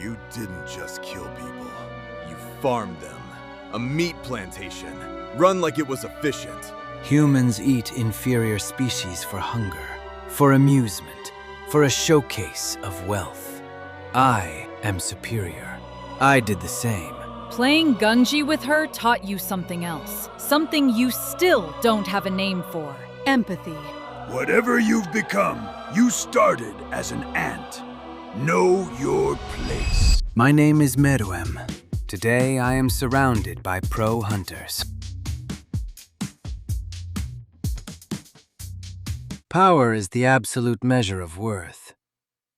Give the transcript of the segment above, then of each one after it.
You didn't just kill people. You farmed them. A meat plantation, run like it was efficient. Humans eat inferior species for hunger, for amusement, for a showcase of wealth. I am superior. I did the same. Playing Gunji with her taught you something else. Something you still don't have a name for. Empathy. Whatever you've become, you started as an ant. Know your place. My name is Meruem. Today I am surrounded by pro hunters. Power is the absolute measure of worth.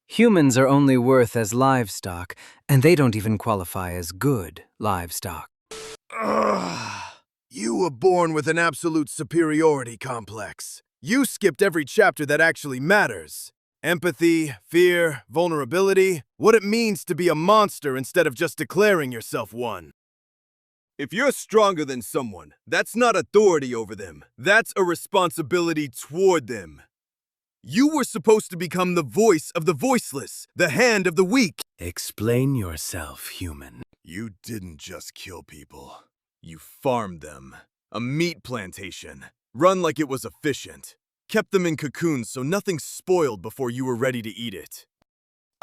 Humans are only worth as livestock, and they don't even qualify as good livestock. You were born with an absolute superiority complex. You skipped every chapter that actually matters. Empathy, fear, vulnerability, what it means to be a monster instead of just declaring yourself one. If you're stronger than someone, that's not authority over them. That's a responsibility toward them. You were supposed to become the voice of the voiceless, the hand of the weak. Explain yourself, human. You didn't just kill people. You farmed them. A meat plantation, run like it was efficient. Kept them in cocoons so nothing spoiled before you were ready to eat it.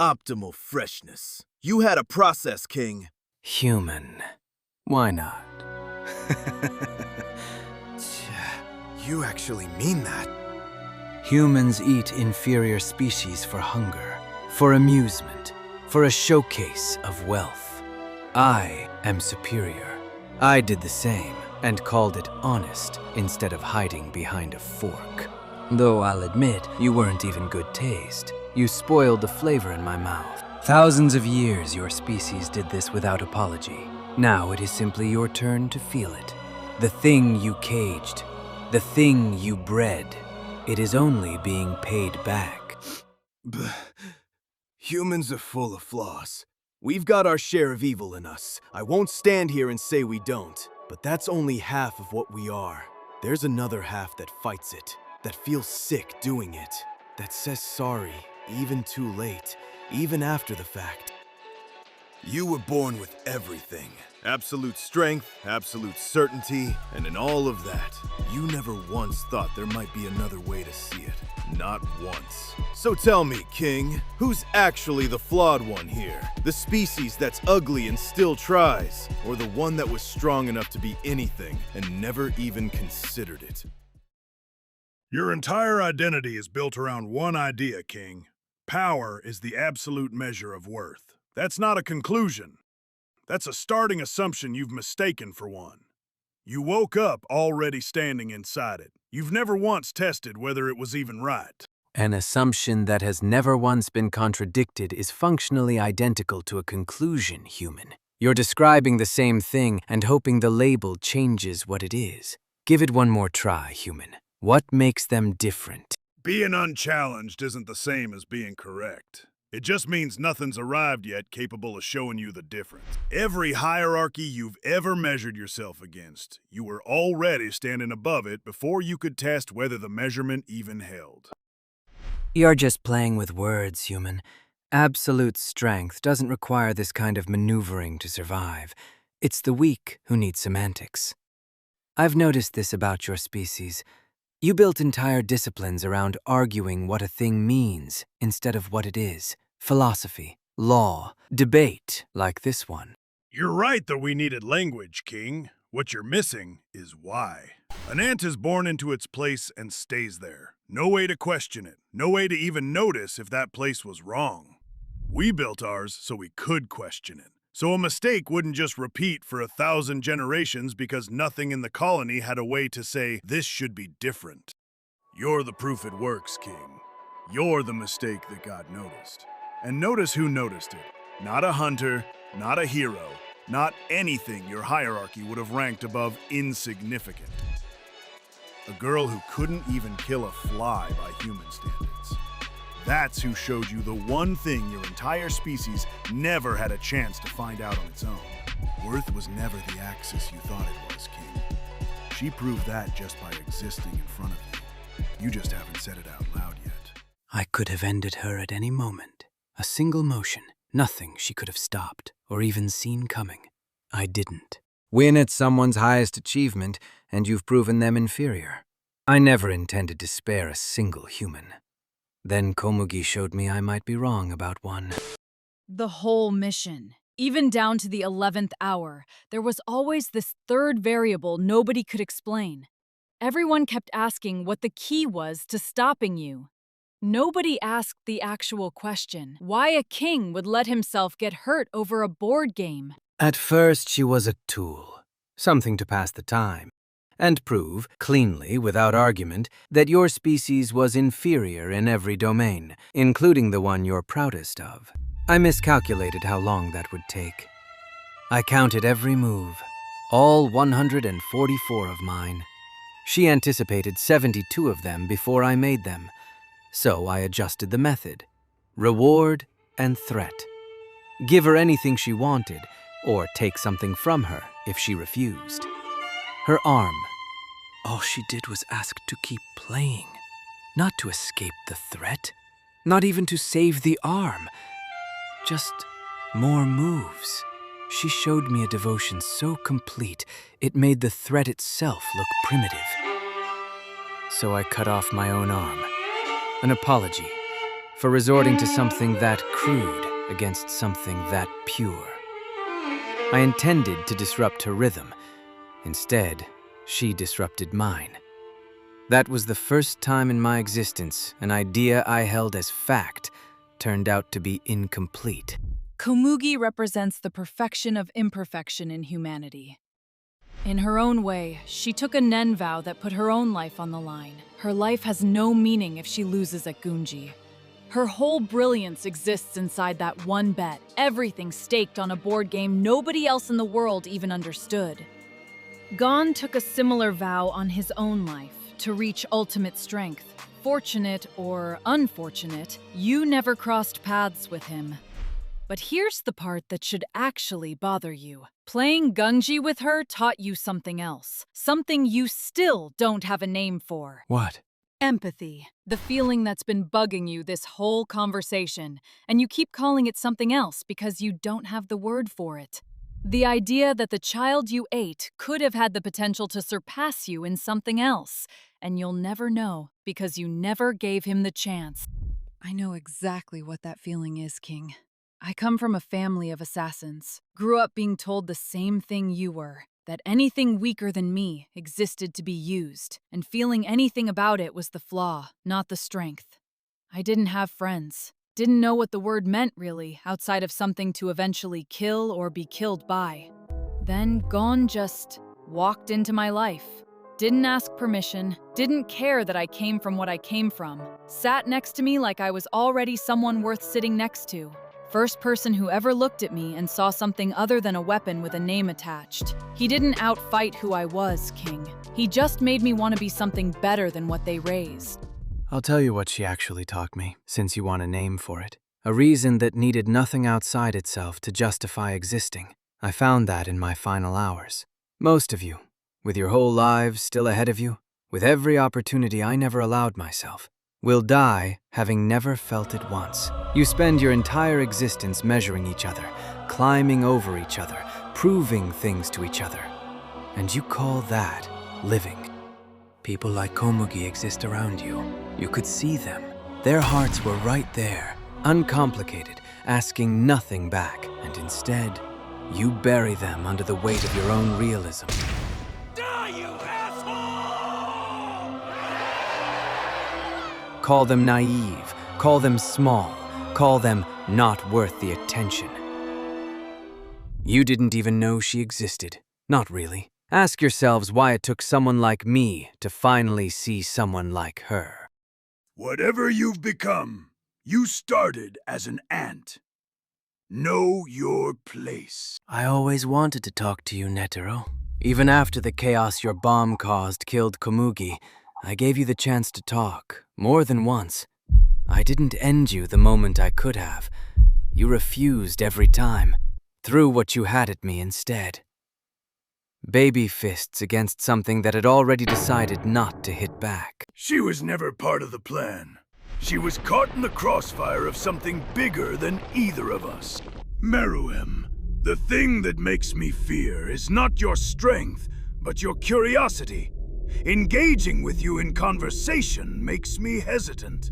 Optimal freshness. You had a process, King. Human. Why not? You actually mean that? Humans eat inferior species for hunger, for amusement, for a showcase of wealth. I am superior. I did the same and called it honest instead of hiding behind a fork. Though I'll admit, you weren't even good taste. You spoiled the flavor in my mouth. Thousands of years your species did this without apology. Now it is simply your turn to feel it. The thing you caged, the thing you bred, it is only being paid back. Humans are full of flaws. We've got our share of evil in us. I won't stand here and say we don't. But that's only half of what we are. There's another half that fights it, that feels sick doing it, that says sorry, even too late, even after the fact. You were born with everything. Absolute strength, absolute certainty, and in all of that, you never once thought there might be another way to see it. Not once. So tell me, King, who's actually the flawed one here? The species that's ugly and still tries, or the one that was strong enough to be anything and never even considered it? Your entire identity is built around one idea, King. Power is the absolute measure of worth. That's not a conclusion. That's a starting assumption you've mistaken for one. You woke up already standing inside it. You've never once tested whether it was even right. An assumption that has never once been contradicted is functionally identical to a conclusion, human. You're describing the same thing and hoping the label changes what it is. Give it one more try, human. What makes them different? Being unchallenged isn't the same as being correct. It just means nothing's arrived yet capable of showing you the difference. Every hierarchy you've ever measured yourself against, you were already standing above it before you could test whether the measurement even held. You're just playing with words, human. Absolute strength doesn't require this kind of maneuvering to survive. It's the weak who need semantics. I've noticed this about your species. You built entire disciplines around arguing what a thing means instead of what it is. Philosophy, law, debate, like this one. You're right that we needed language, King. What you're missing is why. An ant is born into its place and stays there. No way to question it. No way to even notice if that place was wrong. We built ours so we could question it. So a mistake wouldn't just repeat for 1,000 generations because nothing in the colony had a way to say, this should be different. You're the proof it works, King. You're the mistake that got noticed. And notice who noticed it. Not a hunter, not a hero, not anything your hierarchy would have ranked above insignificant. A girl who couldn't even kill a fly by human standards. That's who showed you the one thing your entire species never had a chance to find out on its own. Worth was never the axis you thought it was, King. She proved that just by existing in front of you. You just haven't said it out loud yet. I could have ended her at any moment. A single motion. Nothing she could have stopped or even seen coming. I didn't. Win at someone's highest achievement, and you've proven them inferior. I never intended to spare a single human. Then Komugi showed me I might be wrong about one. The whole mission, even down to the 11th hour, there was always this third variable nobody could explain. Everyone kept asking what the key was to stopping you. Nobody asked the actual question, why a king would let himself get hurt over a board game. At first, she was a tool, something to pass the time, and prove, cleanly, without argument, that your species was inferior in every domain, including the one you're proudest of. I miscalculated how long that would take. I counted every move, all 144 of mine. She anticipated 72 of them before I made them, so I adjusted the method. Reward and threat. Give her anything she wanted, or take something from her if she refused. Her arm. All she did was ask to keep playing, not to escape the threat, not even to save the arm. Just more moves. She showed me a devotion so complete, it made the threat itself look primitive. So I cut off my own arm. An apology for resorting to something that crude against something that pure. I intended to disrupt her rhythm. Instead, she disrupted mine. That was the first time in my existence an idea I held as fact turned out to be incomplete. Komugi represents the perfection of imperfection in humanity. In her own way, she took a Nen vow that put her own life on the line. Her life has no meaning if she loses at Gunji. Her whole brilliance exists inside that one bet, everything staked on a board game nobody else in the world even understood. Gon took a similar vow on his own life, to reach ultimate strength. Fortunate or unfortunate, you never crossed paths with him. But here's the part that should actually bother you. Playing Gunji with her taught you something else. Something you still don't have a name for. What? Empathy. The feeling that's been bugging you this whole conversation, and you keep calling it something else because you don't have the word for it. The idea that the child you ate could have had the potential to surpass you in something else, and you'll never know because you never gave him the chance. I know exactly what that feeling is, King. I come from a family of assassins. Grew up being told the same thing you were, that anything weaker than me existed to be used, and feeling anything about it was the flaw, not the strength. I didn't have friends. Didn't know what the word meant, really, outside of something to eventually kill or be killed by. Then Gon just walked into my life. Didn't ask permission, didn't care that I came from what I came from. Sat next to me like I was already someone worth sitting next to. First person who ever looked at me and saw something other than a weapon with a name attached. He didn't outfight who I was, King. He just made me want to be something better than what they raised. I'll tell you what she actually taught me, since you want a name for it. A reason that needed nothing outside itself to justify existing. I found that in my final hours. Most of you, with your whole lives still ahead of you, with every opportunity I never allowed myself, will die having never felt it once. You spend your entire existence measuring each other, climbing over each other, proving things to each other. And you call that living. People like Komugi exist around you. You could see them. Their hearts were right there, uncomplicated, asking nothing back. And instead, you bury them under the weight of your own realism. Die, you asshole! Call them naive, call them small, call them not worth the attention. You didn't even know she existed. Not really. Ask yourselves why it took someone like me to finally see someone like her. Whatever you've become, you started as an ant. Know your place. I always wanted to talk to you, Netero. Even after the chaos your bomb caused killed Komugi, I gave you the chance to talk, more than once. I didn't end you the moment I could have. You refused every time, threw what you had at me instead. Baby fists against something that had already decided not to hit back. She was never part of the plan. She was caught in the crossfire of something bigger than either of us. Meruem, the thing that makes me fear is not your strength, but your curiosity. Engaging with you in conversation makes me hesitant.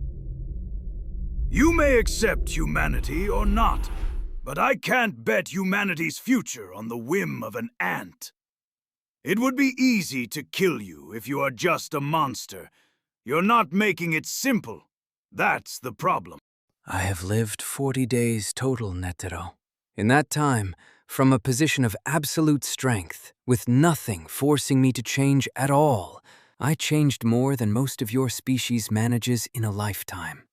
You may accept humanity or not, but I can't bet humanity's future on the whim of an ant. It would be easy to kill you if you are just a monster. You're not making it simple. That's the problem. I have lived 40 days total, Netero. In that time, from a position of absolute strength, with nothing forcing me to change at all, I changed more than most of your species manages in a lifetime.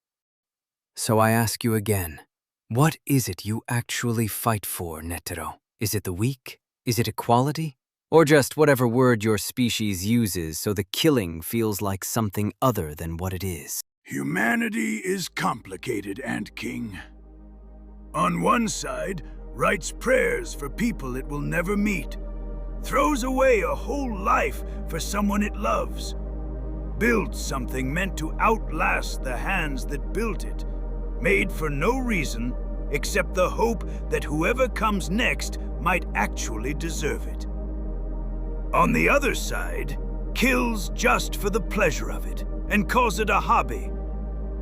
So I ask you again, what is it you actually fight for, Netero? Is it the weak? Is it equality? Or just whatever word your species uses so the killing feels like something other than what it is? Humanity is complicated, Ant King. On one side, writes prayers for people it will never meet, throws away a whole life for someone it loves, builds something meant to outlast the hands that built it, made for no reason except the hope that whoever comes next might actually deserve it. On the other side, kills just for the pleasure of it and calls it a hobby.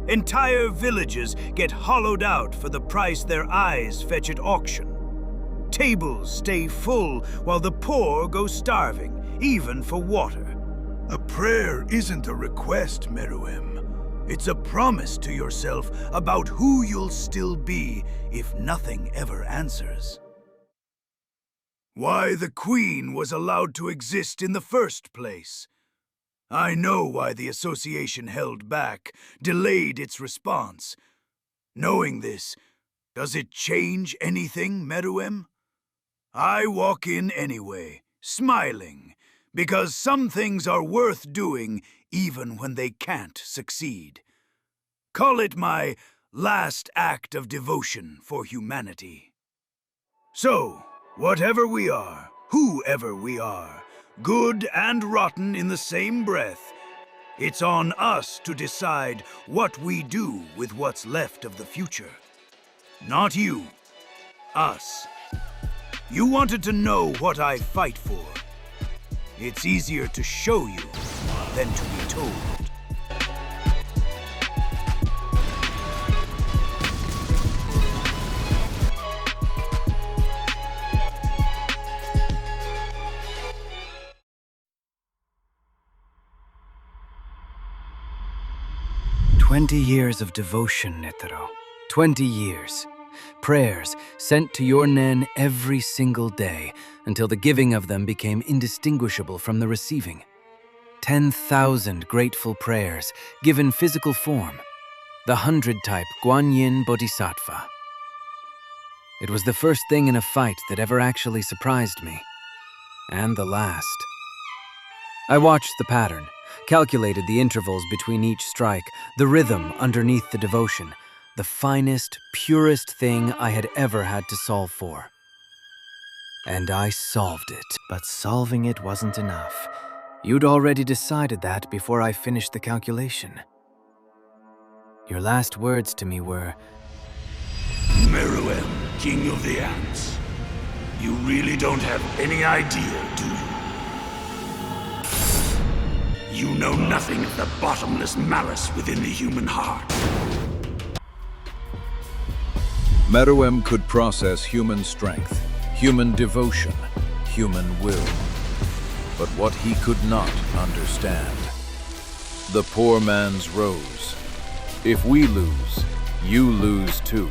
Entire villages get hollowed out for the price their eyes fetch at auction. Tables stay full while the poor go starving, even for water. A prayer isn't a request, Meruem. It's a promise to yourself about who you'll still be if nothing ever answers. Why the Queen was allowed to exist in the first place. I know why the Association held back, delayed its response. Knowing this, does it change anything, Meruem? I walk in anyway, smiling, because some things are worth doing even when they can't succeed. Call it my last act of devotion for humanity. So, whatever we are, whoever we are, good and rotten in the same breath, it's on us to decide what we do with what's left of the future. Not you. Us. You wanted to know what I fight for. It's easier to show you than to be told. "20 years of devotion, Netero. 20 years. Prayers sent to your Nen every single day until the giving of them became indistinguishable from the receiving. 10,000 grateful prayers given physical form. The 100-type Guanyin Bodhisattva. It was the first thing in a fight that ever actually surprised me. And the last. I watched the pattern, calculated the intervals between each strike, the rhythm underneath the devotion, the finest, purest thing I had ever had to solve for. And I solved it. But solving it wasn't enough. You'd already decided that before I finished the calculation. Your last words to me were, Meruem, King of the Ants. You really don't have any idea, do you? You know nothing of the bottomless malice within the human heart. Meruem could process human strength, human devotion, human will. But what he could not understand. The poor man's rose. If we lose, you lose too.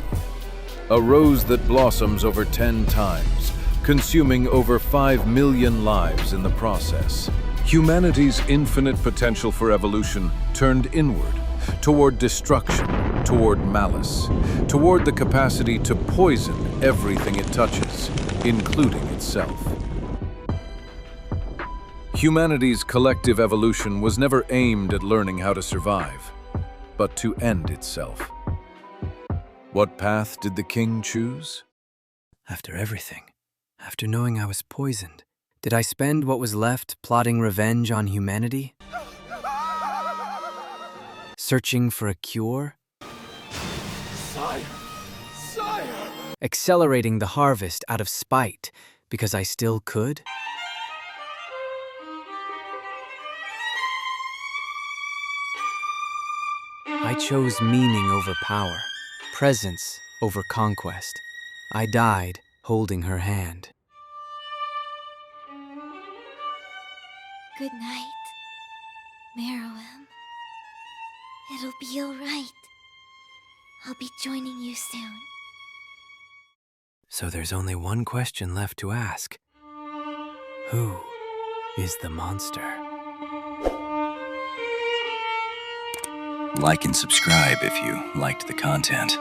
A rose that blossoms over 10 times, consuming over 5 million lives in the process. Humanity's infinite potential for evolution turned inward, toward destruction, toward malice, toward the capacity to poison everything it touches, including itself. Humanity's collective evolution was never aimed at learning how to survive, but to end itself. What path did the king choose? after everything, after knowing I was poisoned, did I spend what was left plotting revenge on humanity? Searching for a cure? Sire! Sire! Accelerating the harvest out of spite because I still could? I chose meaning over power, presence over conquest. I died holding her hand. Good night, Meruem. It'll be alright. I'll be joining you soon. So there's only one question left to ask. Who is the monster? Like and subscribe if you liked the content.